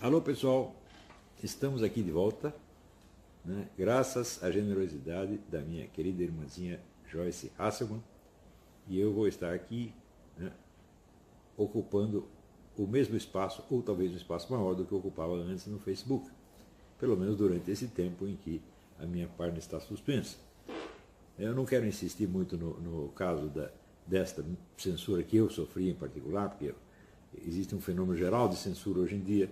Alô pessoal, estamos aqui de volta, né? Graças à generosidade da minha querida irmãzinha Joyce Hasselman, e eu vou estar aqui, né, ocupando o mesmo espaço, ou talvez um espaço maior do que eu ocupava antes no Facebook, pelo menos durante esse tempo em que a minha página está suspensa. Eu não quero insistir muito no caso desta censura que eu sofri em particular, porque existe um fenômeno geral de censura hoje em dia.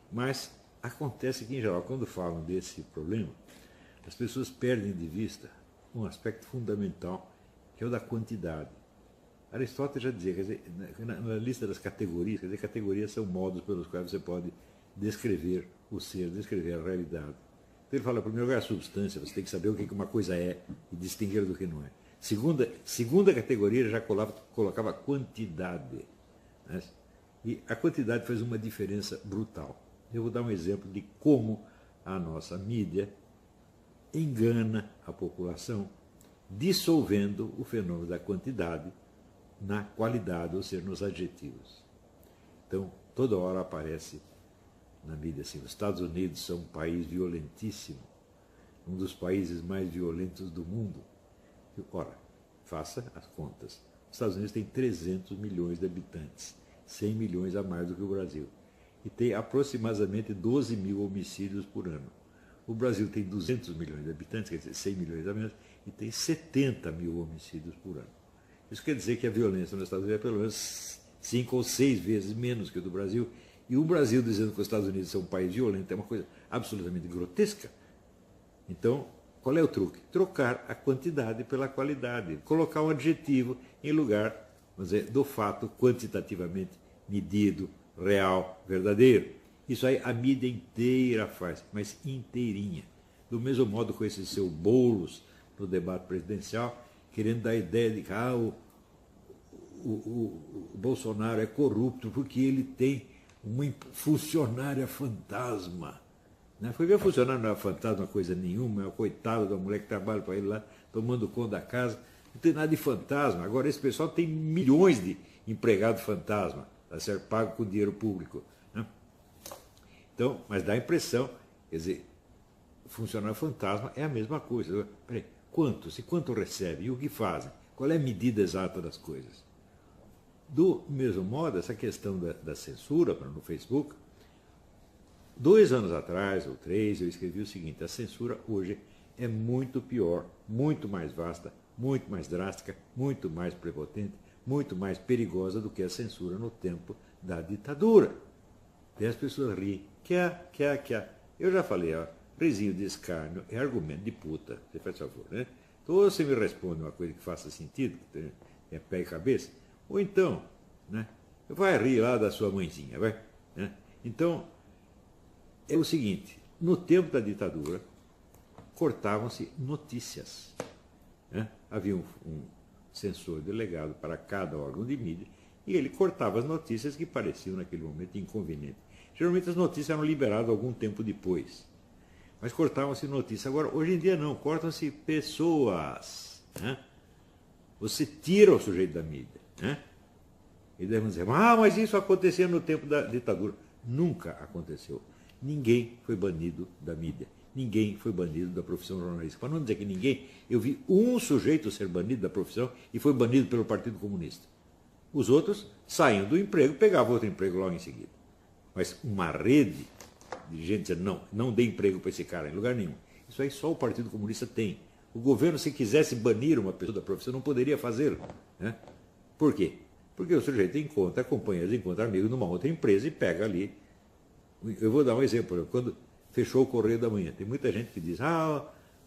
Mas acontece que, em geral, quando falam desse problema, as pessoas perdem de vista um aspecto fundamental, que é o da quantidade. Aristóteles já dizia, quer dizer, na lista das categorias, quer dizer, categorias são modos pelos quais você pode descrever o ser, descrever a realidade. Então ele fala, em primeiro lugar, a substância, você tem que saber o que uma coisa é e distinguir do que não é. Segunda categoria, ele já colocava quantidade, né? E a quantidade faz uma diferença brutal. Eu vou dar um exemplo de como a nossa mídia engana a população, dissolvendo o fenômeno da quantidade na qualidade, ou seja, nos adjetivos. Então, toda hora aparece na mídia assim, os Estados Unidos são um país violentíssimo, um dos países mais violentos do mundo. Ora, faça as contas. Os Estados Unidos têm 300 milhões de habitantes, 100 milhões a mais do que o Brasil. E tem aproximadamente 12 mil homicídios por ano. O Brasil tem 200 milhões de habitantes, quer dizer, 100 milhões a menos, e tem 70 mil homicídios por ano. Isso quer dizer que a violência nos Estados Unidos é pelo menos 5 ou 6 vezes menos que a do Brasil. E o Brasil dizendo que os Estados Unidos são um país violento é uma coisa absolutamente grotesca. Então, qual é o truque? Trocar a quantidade pela qualidade. Colocar um adjetivo em lugar, vamos dizer, do fato quantitativamente medido, real, verdadeiro. Isso aí a mídia inteira faz, mas inteirinha. Do mesmo modo com esse seu Boulos no debate presidencial, querendo dar a ideia de que o Bolsonaro é corrupto porque ele tem uma funcionária fantasma. Né? Foi ver a funcionária não é fantasma coisa nenhuma, é o coitado da mulher que trabalha para ele lá, tomando conta da casa. Não tem nada de fantasma. Agora esse pessoal tem milhões de empregados fantasma a ser pago com dinheiro público. Né? Então, mas dá a impressão, quer dizer, funcionário fantasma é a mesma coisa. Peraí, quantos e quanto recebe e o que fazem? Qual é a medida exata das coisas? Do mesmo modo, essa questão da censura no Facebook, 2 anos atrás, ou 3, eu escrevi o seguinte: a censura hoje é muito pior, muito mais vasta, muito mais drástica, muito mais prepotente, muito mais perigosa do que a censura no tempo da ditadura. E as pessoas riem, Eu já falei, ó, risinho de escárnio é argumento de puta, você faz favor, né? Então ou você me responde uma coisa que faça sentido, que tenha pé e cabeça, ou então, né, vai rir lá da sua mãezinha, vai? Né? Então, é o seguinte, no tempo da ditadura, cortavam-se notícias. Né? Havia um censor delegado para cada órgão de mídia, e ele cortava as notícias que pareciam naquele momento inconvenientes. Geralmente as notícias eram liberadas algum tempo depois, mas cortavam-se notícias. Agora, hoje em dia não, cortam-se pessoas. Né? Você tira o sujeito da mídia. Né? E devem dizer, mas isso acontecia no tempo da ditadura. Nunca aconteceu. Ninguém foi banido da mídia. Ninguém foi banido da profissão jornalística. Para não dizer que ninguém, eu vi um sujeito ser banido da profissão e foi banido pelo Partido Comunista. Os outros saíam do emprego, pegavam outro emprego logo em seguida. Mas uma rede de gente dizendo, não dê emprego para esse cara em lugar nenhum. Isso aí só o Partido Comunista tem. O governo, se quisesse banir uma pessoa da profissão, não poderia fazê-lo. Né? Por quê? Porque o sujeito encontra companheiros, encontra amigos numa outra empresa e pega ali. Eu vou dar um exemplo. Quando fechou o Correio da Manhã, tem muita gente que diz,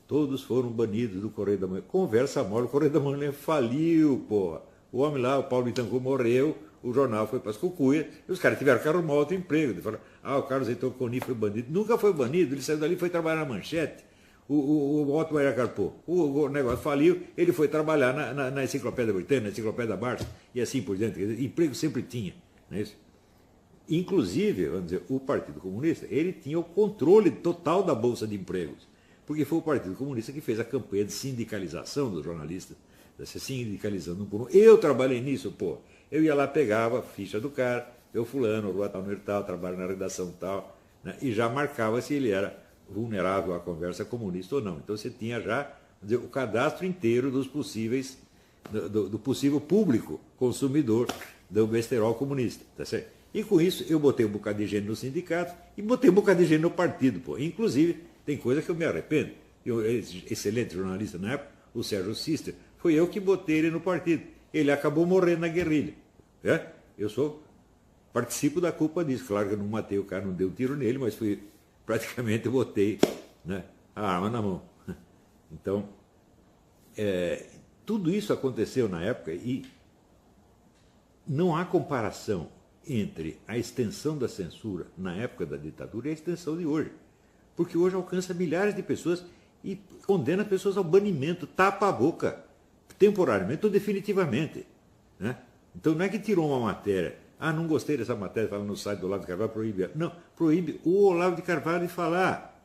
todos foram banidos do Correio da Manhã. Conversa mole, o Correio da Manhã faliu, porra. O homem lá, o Paulo Bittencourt, morreu, o jornal foi para as cucuias, e os caras tiveram que arrumar outro emprego. Eles falaram, o Carlos Heitor Coni foi banido. Nunca foi banido, ele saiu dali e foi trabalhar na Manchete. O Otto Maria Carpo, o negócio faliu, ele foi trabalhar na Enciclopédia Britânica, na Enciclopédia Barça, e assim por diante. Emprego sempre tinha, não é isso? Inclusive, vamos dizer, o Partido Comunista, ele tinha o controle total da Bolsa de Empregos, porque foi o Partido Comunista que fez a campanha de sindicalização dos jornalistas, se sindicalizando um por um. Eu trabalhei nisso, pô. Eu ia lá, pegava a ficha do cara, eu fulano, rua tal, número tal, trabalho na redação tal, né? E já marcava se ele era vulnerável à conversa comunista ou não. Então você tinha já dizer, o cadastro inteiro dos possíveis, do possível público consumidor do besterol comunista. Tá certo? E com isso eu botei um bocado de gente no sindicato e botei um bocado de gente no partido. Pô. Inclusive, tem coisa que eu me arrependo. Excelente jornalista na época, o Sérgio Sister, foi eu que botei ele no partido. Ele acabou morrendo na guerrilha. É? Participo da culpa disso. Claro que eu não matei o cara, não dei um tiro nele, mas praticamente eu botei, né, a arma na mão. Então, tudo isso aconteceu na época e não há comparação entre a extensão da censura na época da ditadura e a extensão de hoje. Porque hoje alcança milhares de pessoas e condena pessoas ao banimento, tapa a boca, temporariamente ou definitivamente. Né? Então não é que tirou uma matéria, não gostei dessa matéria, fala no site do Olavo de Carvalho, proíbe. Não, proíbe o Olavo de Carvalho de falar.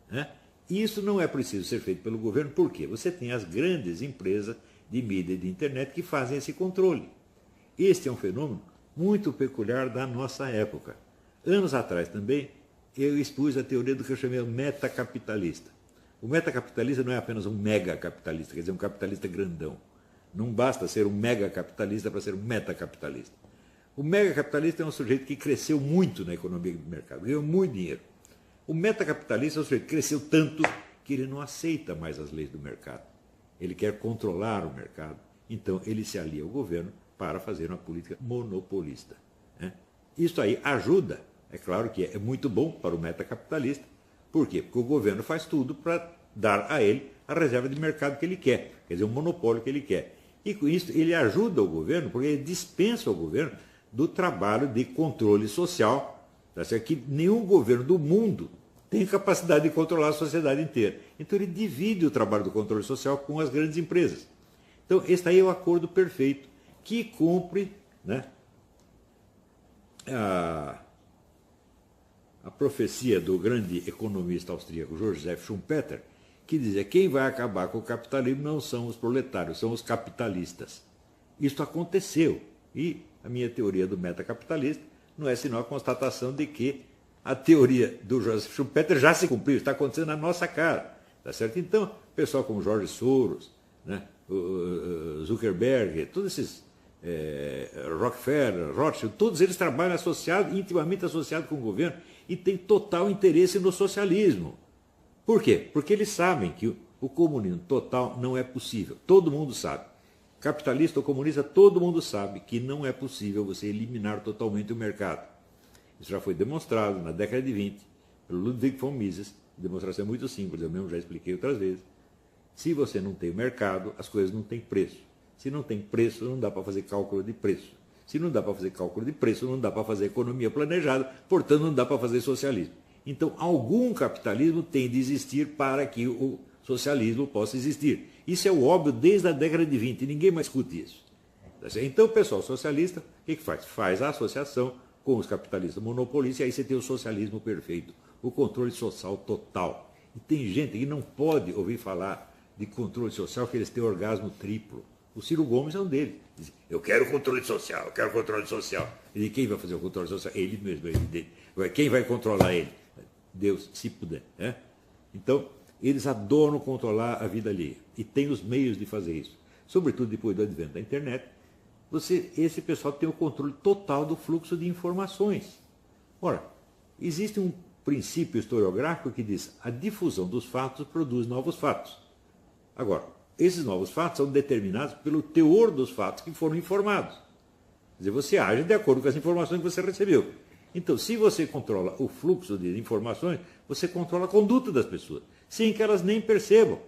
Né? Isso não é preciso ser feito pelo governo, porque você tem as grandes empresas de mídia e de internet que fazem esse controle. Este é um fenômeno muito peculiar da nossa época. Anos atrás também, eu expus a teoria do que eu chamei de metacapitalista. O metacapitalista não é apenas um megacapitalista, quer dizer, um capitalista grandão. Não basta ser um megacapitalista para ser um metacapitalista. O megacapitalista é um sujeito que cresceu muito na economia do mercado, ganhou muito dinheiro. O metacapitalista é um sujeito que cresceu tanto que ele não aceita mais as leis do mercado. Ele quer controlar o mercado. Então, ele se alia ao governo para fazer uma política monopolista. Né? Isso aí ajuda, é claro que é muito bom para o metacapitalista. Por quê? Porque o governo faz tudo para dar a ele a reserva de mercado que ele quer, quer dizer, o monopólio que ele quer. E com isso ele ajuda o governo, porque ele dispensa o governo do trabalho de controle social, tá certo? Que nenhum governo do mundo tem capacidade de controlar a sociedade inteira. Então ele divide o trabalho do controle social com as grandes empresas. Então esse aí é o acordo perfeito, que cumpre, né, a profecia do grande economista austríaco Joseph Schumpeter, que dizia: quem vai acabar com o capitalismo não são os proletários, são os capitalistas. Isso aconteceu. E a minha teoria do metacapitalista não é senão a constatação de que a teoria do Joseph Schumpeter já se cumpriu, está acontecendo na nossa cara. Tá certo? Então, pessoal como Jorge Soros, né, o Zuckerberg, todos esses Rockefeller, Rothschild, todos eles trabalham intimamente associados com o governo e têm total interesse no socialismo. Por quê? Porque eles sabem que o comunismo total não é possível. Todo mundo sabe. Capitalista ou comunista, todo mundo sabe que não é possível você eliminar totalmente o mercado. Isso já foi demonstrado na década de 20 pelo Ludwig von Mises. A demonstração é muito simples, eu mesmo já expliquei outras vezes. Se você não tem o mercado, as coisas não têm preço. Se não tem preço, não dá para fazer cálculo de preço. Se não dá para fazer cálculo de preço, não dá para fazer economia planejada, portanto não dá para fazer socialismo. Então, algum capitalismo tem de existir para que o socialismo possa existir. Isso é o óbvio desde a década de 20, ninguém mais discute isso. Então, o pessoal socialista, o que faz? Faz a associação com os capitalistas monopolistas, e aí você tem o socialismo perfeito, o controle social total. E tem gente que não pode ouvir falar de controle social, que eles têm orgasmo triplo. O Ciro Gomes é um deles. Diz: eu quero controle social, eu quero controle social. E quem vai fazer o controle social? Ele mesmo. Quem vai controlar ele? Deus, se puder. Né? Então, eles adoram controlar a vida alheia. E tem os meios de fazer isso. Sobretudo depois do advento da internet, esse pessoal tem o controle total do fluxo de informações. Ora, existe um princípio historiográfico que diz: a difusão dos fatos produz novos fatos. Agora, esses novos fatos são determinados pelo teor dos fatos que foram informados. Quer dizer, você age de acordo com as informações que você recebeu. Então, se você controla o fluxo de informações, você controla a conduta das pessoas, sem que elas nem percebam.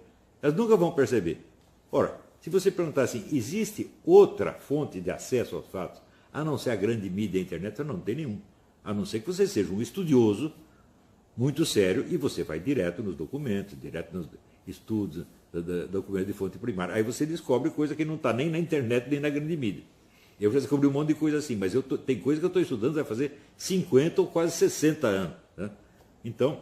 Elas nunca vão perceber. Ora, se você perguntar assim, existe outra fonte de acesso aos fatos, a não ser a grande mídia e a internet? Não tem nenhum. A não ser que você seja um estudioso muito sério e você vai direto nos documentos, direto nos estudos, documentos de fonte primária. Aí você descobre coisa que não está nem na internet, nem na grande mídia. Eu já descobri um monte de coisa assim, mas tem coisa que eu estou estudando, vai fazer 50 ou quase 60 anos. Né? Então,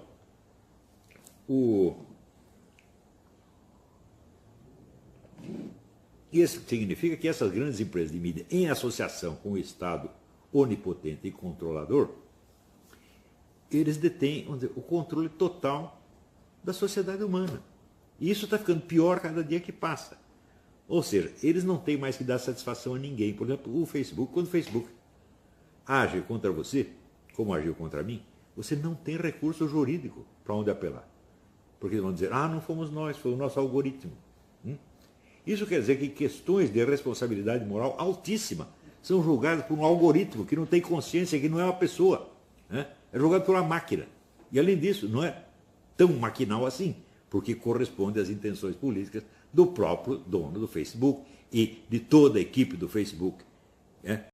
isso significa que essas grandes empresas de mídia, em associação com o Estado onipotente e controlador, eles detêm, vamos dizer, o controle total da sociedade humana. E isso está ficando pior cada dia que passa. Ou seja, eles não têm mais que dar satisfação a ninguém. Por exemplo, o Facebook, quando o Facebook age contra você, como agiu contra mim, você não tem recurso jurídico para onde apelar. Porque eles vão dizer, não fomos nós, foi o nosso algoritmo. Isso quer dizer que questões de responsabilidade moral altíssima são julgadas por um algoritmo que não tem consciência, que não é uma pessoa. É julgado por uma máquina. E além disso, não é tão maquinal assim, porque corresponde às intenções políticas do próprio dono do Facebook e de toda a equipe do Facebook.